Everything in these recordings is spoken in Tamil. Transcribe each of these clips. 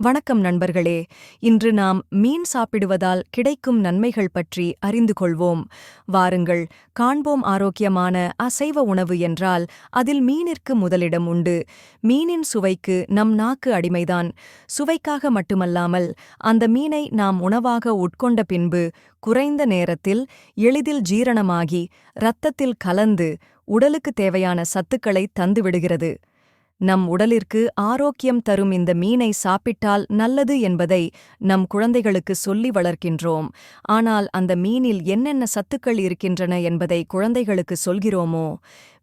வணக்கம் நண்பர்களே. இன்று நாம் மீன் சாப்பிடுவதால் கிடைக்கும் நன்மைகள் பற்றி அறிந்து கொள்வோம். வாருங்கள், காண்போம். ஆரோக்கியமான அசைவ உணவு என்றால் அதில் மீனிற்கு முதலிடம் உண்டு. மீனின் சுவைக்கு நம் நாக்கு அடிமைதான். சுவைக்காக மட்டுமல்லாமல் அந்த மீனை நாம் உணவாக உட்கொண்ட பின்பு குறைந்த நேரத்தில் எளிதில் ஜீரணமாகி இரத்தத்தில் கலந்து உடலுக்கு தேவையான சத்துக்களை தந்துவிடுகிறது. நம் உடலிற்கு ஆரோக்கியம் தரும் இந்த மீனை சாப்பிட்டால் நல்லது என்பதை நம் குழந்தைகளுக்கு சொல்லி வளர்க்கின்றோம். ஆனால் அந்த மீனில் என்னென்ன சத்துக்கள் இருக்கின்றன என்பதை குழந்தைகளுக்கு சொல்கிறோமோ?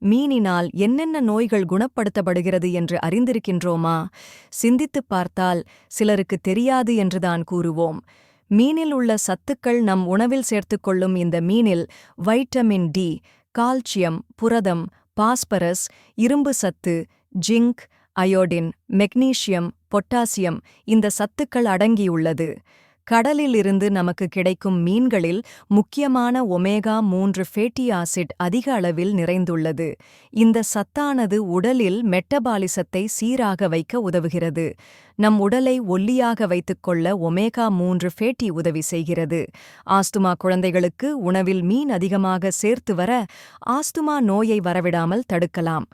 மீனினால் என்னென்ன நோய்கள் குணப்படுத்தப்படுகிறது என்று அறிந்திருக்கின்றோமா? சிந்தித்துப் பார்த்தால் சிலருக்கு தெரியாது என்றுதான் கூறுவோம். மீனில் உள்ள சத்துக்கள் நம் உணவில் சேர்த்துக்கொள்ளும் இந்த மீனில் வைட்டமின் டி, கால்சியம், புரதம், பாஸ்பரஸ், இரும்பு சத்து, ஜிங்க், அயோடின், மெக்னீசியம், பொட்டாசியம் இந்த சத்துக்கள் அடங்கியுள்ளது. கடலில் இருந்து நமக்கு கிடைக்கும் மீன்களில் முக்கியமான ஒமேகா-3 ஃபேட்டி ஆசிட் அதிக அளவில் நிறைந்துள்ளது. இந்த சத்தானது உடலில் மெட்டபாலிசத்தை சீராக வைக்க உதவுகிறது. நம் உடலை ஒல்லியாக வைத்துக்கொள்ள ஒமேகா-3 ஃபேட்டி உதவி செய்கிறது. ஆஸ்துமா குழந்தைகளுக்கு உணவில் மீன் அதிகமாக சேர்த்து வர ஆஸ்துமா நோயை வரவிடாமல் தடுக்கலாம்.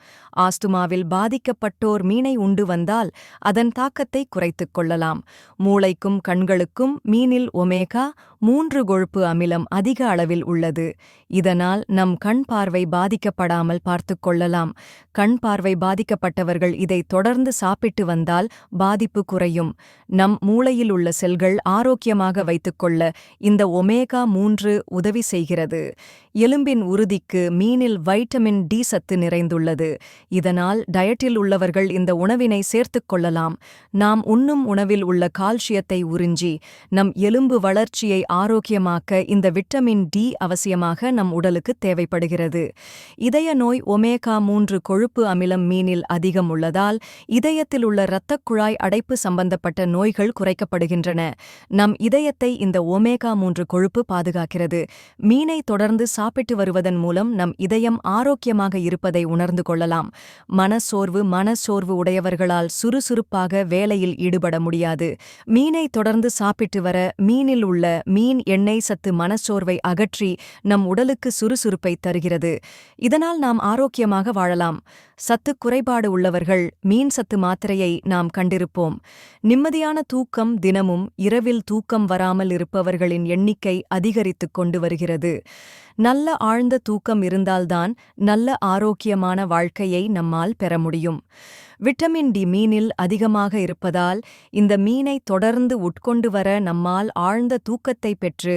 ஆஸ்துமாவில் பாதிக்கப்பட்டோர் மீனை உண்டு வந்தால் அதன் தாக்கத்தை குறைத்துக் கொள்ளலாம். மூளைக்கும் கண்களுக்கும் மீனில் ஒமேகா-3 கொழுப்பு அமிலம் அதிக அளவில் உள்ளது. இதனால் நம் கண் பார்வை பாதிக்கப்படாமல் பார்த்துக் கொள்ளலாம். கண் பார்வை பாதிக்கப்பட்டவர்கள் இதை தொடர்ந்து சாப்பிட்டு வந்தால் பாதிப்பு குறையும். நம் மூளையில் உள்ள செல்கள் ஆரோக்கியமாக வைத்துக்கொள்ள இந்த ஒமேகா-3 உதவி செய்கிறது. எலும்பின் உறுதிக்கு மீனில் வைட்டமின் டி சத்து நிறைந்துள்ளது. இதனால் டயட்டில் உள்ளவர்கள் இந்த உணவினை சேர்த்துக் கொள்ளலாம். நாம் உண்ணும் உணவில் உள்ள கால்சியத்தை உறிஞ்சி நம் எலும்பு வளர்ச்சியை ஆரோக்கியமாக்க இந்த விட்டமின் டி அவசியமாக நம் உடலுக்கு தேவைப்படுகிறது. இதய நோய் ஒமேகா-3 கொழுப்பு அமிலம் மீனில் அதிகம் உள்ளதால் இதயத்தில் உள்ள இரத்தக் குழாய் அடைப்பு சம்பந்தப்பட்ட நோய்கள் குறைக்கப்படுகின்றன. நம் இதயத்தை இந்த ஒமேகா-3 கொழுப்பு பாதுகாக்கிறது. மீனை தொடர்ந்து சாப்பிட்டு வருவதன் மூலம் நம் இதயம் ஆரோக்கியமாக இருப்பதை உணர்ந்து கொள்ளலாம். மனச்சோர்வு உடையவர்களால் சுறுசுறுப்பாக வேலையில் ஈடுபட முடியாது. மீனை தொடர்ந்து சாப்பிட்டு வர மீனில் உள்ள மீன் எண்ணெய் சத்து மனச்சோர்வை அகற்றி நம் உடலுக்கு சுறுசுறுப்பை தருகிறது. இதனால் நாம் ஆரோக்கியமாக வாழலாம். சத்து குறைபாடு உள்ளவர்கள் மீன் சத்து மாத்திரையை நாம் கண்டிருப்போம். நிம்மதியான தூக்கம் தினமும் இரவில் தூக்கம் வராமல் இருப்பவர்களின் எண்ணிக்கை அதிகரித்துக் கொண்டு வருகிறது. நல்ல ஆழ்ந்த தூக்கம் இருந்தால்தான் நல்ல ஆரோக்கியமான வாழ்க்கையை நம்மால் பெற முடியும். விட்டமின் டி மீனில் அதிகமாக இருப்பதால் இந்த மீனை தொடர்ந்து உட்கொண்டு வர நம்மால் ஆழ்ந்த தூக்கத்தை பெற்று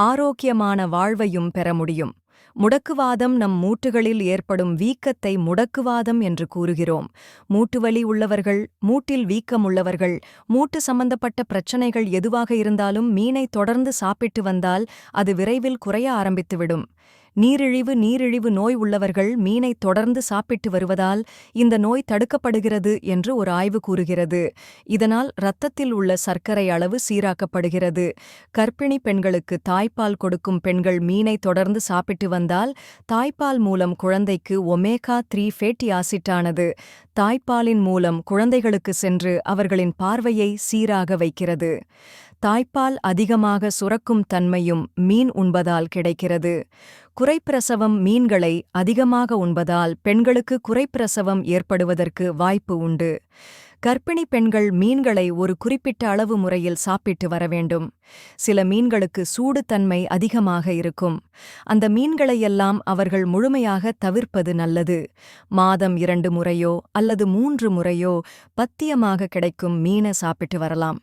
ஆரோக்கியமான வாழ்வையும் பெற முடியும். முடக்குவாதம் நம் மூட்டுகளில் ஏற்படும் வீக்கத்தை முடக்குவாதம் என்று கூறுகிறோம். மூட்டுவலி உள்ளவர்கள், மூட்டில் வீக்கம் உள்ளவர்கள், மூட்டு சம்பந்தப்பட்ட பிரச்சனைகள் எதுவாக இருந்தாலும் மீனை தொடர்ந்து சாப்பிட்டு வந்தால் அது விரைவில் குறைய ஆரம்பித்துவிடும். நீரிழிவு நோய் உள்ளவர்கள் மீனை தொடர்ந்து சாப்பிட்டு வருவதால் இந்த நோய் தடுக்கப்படுகிறது என்று ஒரு ஆய்வு கூறுகிறது. இதனால் இரத்தத்தில் உள்ள சர்க்கரை அளவு சீராக்கப்படுகிறது. கர்ப்பிணி பெண்களுக்கு தாய்ப்பால் கொடுக்கும் பெண்கள் மீனை தொடர்ந்து சாப்பிட்டு வந்தால் தாய்ப்பால் மூலம் குழந்தைக்கு ஒமேகா-3 ஃபேட்டி ஆசிட்டானது தாய்ப்பாலின் மூலம் குழந்தைகளுக்கு சென்று அவர்களின் பார்வையை சீராக வைக்கிறது. தாய்ப்பால் அதிகமாக சுரக்கும் தன்மையும் மீன் உண்பதால் கிடைக்கிறது. குறைப்பிரசவம் மீன்களை அதிகமாக உண்பதால் பெண்களுக்கு குறைப்பிரசவம் ஏற்படுவதற்கு வாய்ப்பு உண்டு. கர்ப்பிணி பெண்கள் மீன்களை ஒரு குறிப்பிட்ட அளவு முறையில் சாப்பிட்டு வர வேண்டும். சில மீன்களுக்கு சூடு தன்மை அதிகமாக இருக்கும். அந்த மீன்களையெல்லாம் அவர்கள் முழுமையாக தவிர்ப்பது நல்லது. மாதம் 2 முறையோ அல்லது 3 முறையோ பத்தியமாக கிடைக்கும் மீனை சாப்பிட்டு வரலாம்.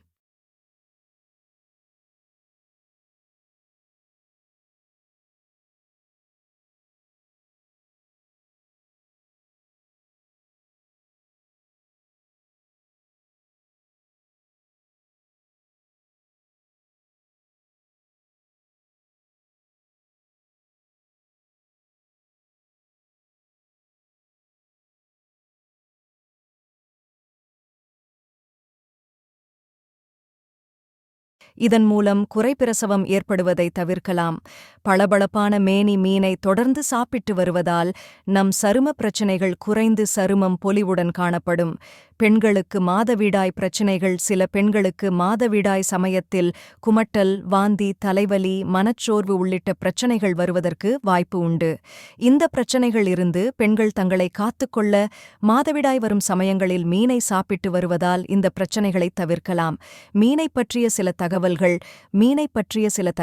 இதன் மூலம் குறைப்பிரசவம் ஏற்படுவதை தவிர்க்கலாம். பளபளப்பான மேனி மீனை தொடர்ந்து சாப்பிட்டு வருவதால் நம் சரும பிரச்சினைகள் குறைந்து சருமம் பொலிவுடன் காணப்படும். பெண்களுக்கு மாதவிடாய் பிரச்சினைகள். சில பெண்களுக்கு மாதவிடாய் சமயத்தில் குமட்டல், வாந்தி, தலைவலி, மனச்சோர்வு உள்ளிட்ட பிரச்சினைகள் வருவதற்கு வாய்ப்பு உண்டு. இந்த பிரச்சினைகள் இருந்து பெண்கள் தங்களை காத்துக்கொள்ள மாதவிடாய் வரும் சமயங்களில் மீனை சாப்பிட்டு வருவதால் இந்த பிரச்சினைகளை தவிர்க்கலாம். மீனைப் பற்றிய சில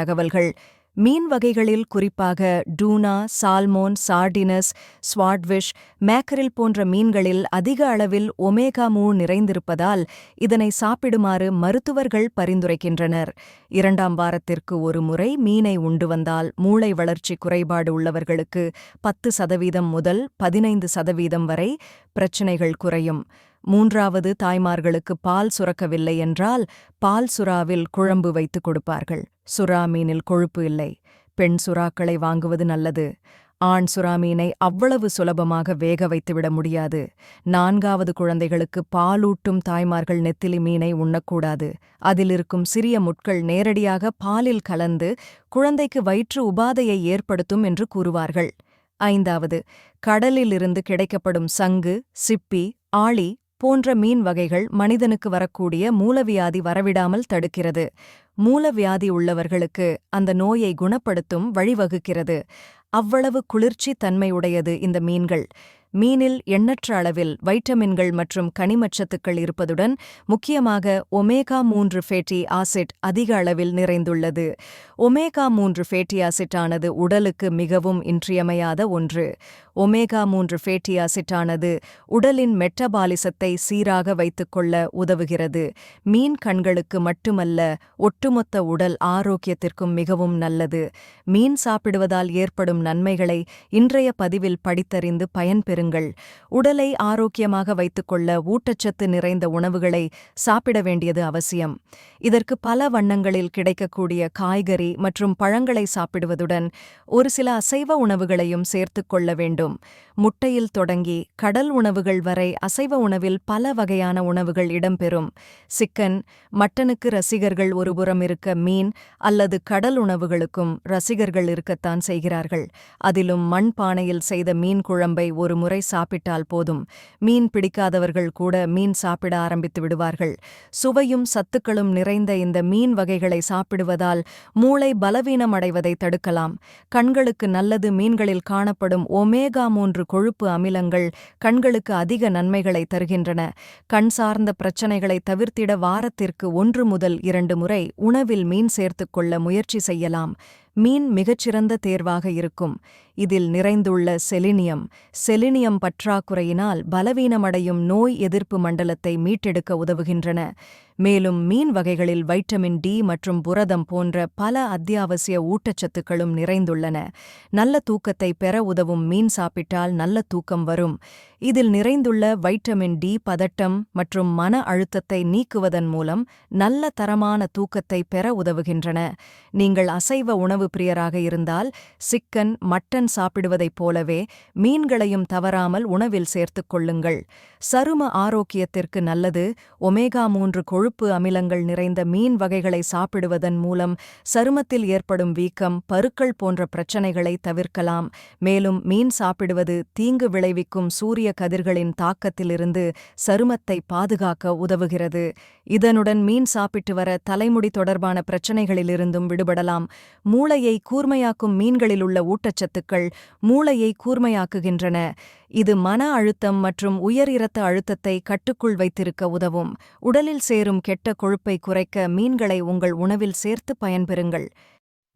தகவல்கள் மீன் வகைகளில் குறிப்பாக டூனா, சால்மோன், சார்டினஸ், ஸ்வார்ட்ஃபிஷ், மேக்கரில் போன்ற மீன்களில் அதிக அளவில் ஒமேகா-3 நிறைந்திருப்பதால் இதனை சாப்பிடுமாறு மருத்துவர்கள் பரிந்துரைக்கின்றனர். 2ஆம் வாரத்திற்கு ஒரு முறை மீனை உண்டு வந்தால் மூளை வளர்ச்சி குறைபாடு உள்ளவர்களுக்கு 10% முதல் 15% வரை பிரச்சினைகள் குறையும். 3வது, தாய்மார்களுக்கு பால் சுரக்கவில்லை என்றால் பால் சுறாவில் குழம்பு வைத்து கொடுப்பார்கள். சுறா மீனில் கொழுப்பு இல்லை. பெண் சுறாக்களை வாங்குவது நல்லது. ஆண் சுறா மீனை அவ்வளவு சுலபமாக வேக வைத்துவிட முடியாது. 4வது, குழந்தைகளுக்கு பாலூட்டும் தாய்மார்கள் நெத்திலி மீனை உண்ணக்கூடாது. அதில் இருக்கும் சிறிய முட்கள் நேரடியாக பாலில் கலந்து குழந்தைக்கு வயிற்று உபாதையை ஏற்படுத்தும் என்று கூறுவார்கள். 5வது, கடலிலிருந்து கிடைக்கப்படும் சங்கு, சிப்பி, ஆளி போன்ற மீன் வகைகள் மனிதனுக்கு வரக்கூடிய மூலவியாதி வரவிடாமல் தடுக்கிறது. மூலவியாதி உள்ளவர்களுக்கு அந்த நோயை குணப்படுத்தும் வழிவகுக்கிறது. அவ்வளவு குளிர்ச்சி தன்மையுடையது இந்த மீன்கள். மீனில் எண்ணற்ற அளவில் வைட்டமின்கள் மற்றும் கனிமச்சத்துக்கள் இருப்பதுடன் முக்கியமாக ஒமேகா-3 ஃபேட்டி ஆசிட் அதிக அளவில் நிறைந்துள்ளது. ஒமேகா-3 ஃபேட்டி ஆசிட்டானது உடலுக்கு மிகவும் இன்றியமையாத ஒன்று. ஒமேகா-3 ஃபேட்டி ஆசிட்டானது உடலின் மெட்டபாலிசத்தை சீராக வைத்துக்கொள்ள உதவுகிறது. மீன் கண்களுக்கு மட்டுமல்ல, ஒட்டுமொத்த உடல் ஆரோக்கியத்திற்கும் மிகவும் நல்லது. மீன் சாப்பிடுவதால் ஏற்படும் நன்மைகளை இன்றைய பதிவில் படித்தறிந்து பயன்பெறுங்கள். உடலை ஆரோக்கியமாக வைத்துக்கொள்ள ஊட்டச்சத்து நிறைந்த உணவுகளை சாப்பிட வேண்டியது அவசியம். இதற்கு பல வண்ணங்களில் கிடைக்கக்கூடிய காய்கறி மற்றும் பழங்களை சாப்பிடுவதுடன் ஒரு சில அசைவ உணவுகளையும் சேர்த்துக் கொள்ள வேண்டும். முட்டையில் தொடங்கி கடல் உணவுகள் வரை அசைவ உணவில் பல வகையான உணவுகள் இடம்பெறும். சிக்கன், மட்டனுக்கு ரசிகர்கள் ஒருபுறம் இருக்க, மீன் அல்லது கடல் உணவுகளுக்கும் ரசிகர்கள் இருக்கத்தான் செய்கிறார்கள். அதிலும் மண் பானையில் செய்த மீன் குழம்பை ஒரு முறை சாப்பிட்டால் போதும். மீன் பிடிக்காதவர்கள் கூட மீன் சாப்பிட ஆரம்பித்து விடுவார்கள். சுவையும் சத்துக்களும் நிறைந்த இந்த மீன் வகைகளை சாப்பிடுவதால் மூளை பலவீனம் அடைவதை தடுக்கலாம். கண்களுக்கு நல்லது. மீன்களில் காணப்படும் ஒமேகா-3 கொழுப்பு அமிலங்கள் கண்களுக்கு அதிக நன்மைகளை தருகின்றன. கண் சார்ந்த பிரச்சனைகளை தவிர்த்திட வாரத்திற்கு 1 முதல் 2 முறை உணவில் மீன் சேர்த்துக்கொள்ள முயற்சி செய்யலாம். மீன் மிகச்சிறந்த தேர்வாக இருக்கும். இதில் நிறைந்துள்ள செலினியம் பற்றாக்குறையினால் பலவீனமடையும் நோய் எதிர்ப்பு மண்டலத்தை மீட்டெடுக்க உதவுகின்றன. மேலும் மீன் வகைகளில் வைட்டமின் டி மற்றும் புரதம் போன்ற பல அத்தியாவசிய ஊட்டச்சத்துக்களும் நிறைந்துள்ளன. நல்ல தூக்கத்தை பெற உதவும். மீன் சாப்பிட்டால் நல்ல தூக்கம் வரும். இதில் நிறைந்துள்ள வைட்டமின் டி பதட்டம் மற்றும் மன அழுத்தத்தை நீக்குவதன் மூலம் நல்ல தரமான தூக்கத்தை பெற உதவுகின்றன. நீங்கள் அசைவ உணவு பிரியராக இருந்தால் சிக்கன், மட்டன் சாப்பிடுவதைப் போலவே மீன்களையும் தவறாமல் உணவில் சேர்த்துக் கொள்ளுங்கள். சரும ஆரோக்கியத்திற்கு நல்லது. ஒமேகா-3 கொழுப்பு அமிலங்கள் நிறைந்த மீன் வகைகளை சாப்பிடுவதன் மூலம் சருமத்தில் ஏற்படும் வீக்கம், பருக்கள் போன்ற பிரச்சனைகளை தவிர்க்கலாம். மேலும் மீன் சாப்பிடுவது தீங்கு விளைவிக்கும் சூரிய கதிர்களின் தாக்கத்திலிருந்து சருமத்தை பாதுகாக்க உதவுகிறது. இதனுடன் மீன் சாப்பிட்டு வர தலைமுடி தொடர்பான பிரச்சனைகளிலிருந்தும் விடுபடலாம். மூளையை கூர்மையாக்கும். மீன்களிலுள்ள ஊட்டச்சத்துக்கள் மூளையை கூர்மையாக்குகின்றன. இது மன அழுத்தம் மற்றும் உயர் இரத்த அழுத்தத்தை கட்டுக்குள் வைத்திருக்க உதவும். உடலில் சேரும் கெட்ட கொழுப்பை குறைக்க மீன்களை உங்கள் உணவில் சேர்த்து பயன்பெறுங்கள்.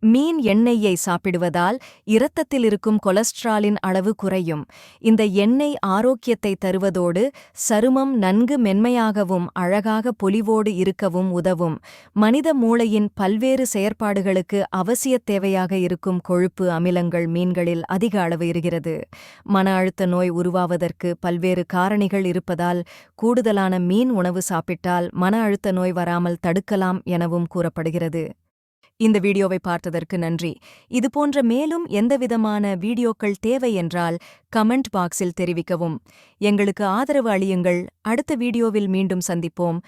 மீன் எண்ணெயை சாப்பிடுவதால் இரத்தத்தில் இருக்கும் கொலஸ்ட்ராலின் அளவு குறையும். இந்த எண்ணெய் ஆரோக்கியத்தை தருவதோடு சருமம் நன்கு மென்மையாகவும் அழகாக பொலிவோடு இருக்கவும் உதவும். மனித மூளையின் பல்வேறு செயற்பாடுகளுக்கு அவசியத் தேவையாக இருக்கும் கொழுப்பு அமிலங்கள் மீன்களில் அதிக அளவு இருக்கிறது. மன அழுத்த நோய் உருவாவதற்கு பல்வேறு காரணிகள் இருப்பதால் கூடுதலான மீன் உணவு சாப்பிட்டால் மன அழுத்த நோய் வராமல் தடுக்கலாம் எனவும் கூறப்படுகிறது. இந்த வீடியோவை பார்த்ததற்கு நன்றி. இதுபோன்ற மேலும் எந்தவிதமான வீடியோக்கள் தேவை என்றால் கமெண்ட் பாக்ஸில் தெரிவிக்கவும். எங்களுக்கு ஆதரவு அளியுங்கள். அடுத்த வீடியோவில் மீண்டும் சந்திப்போம்.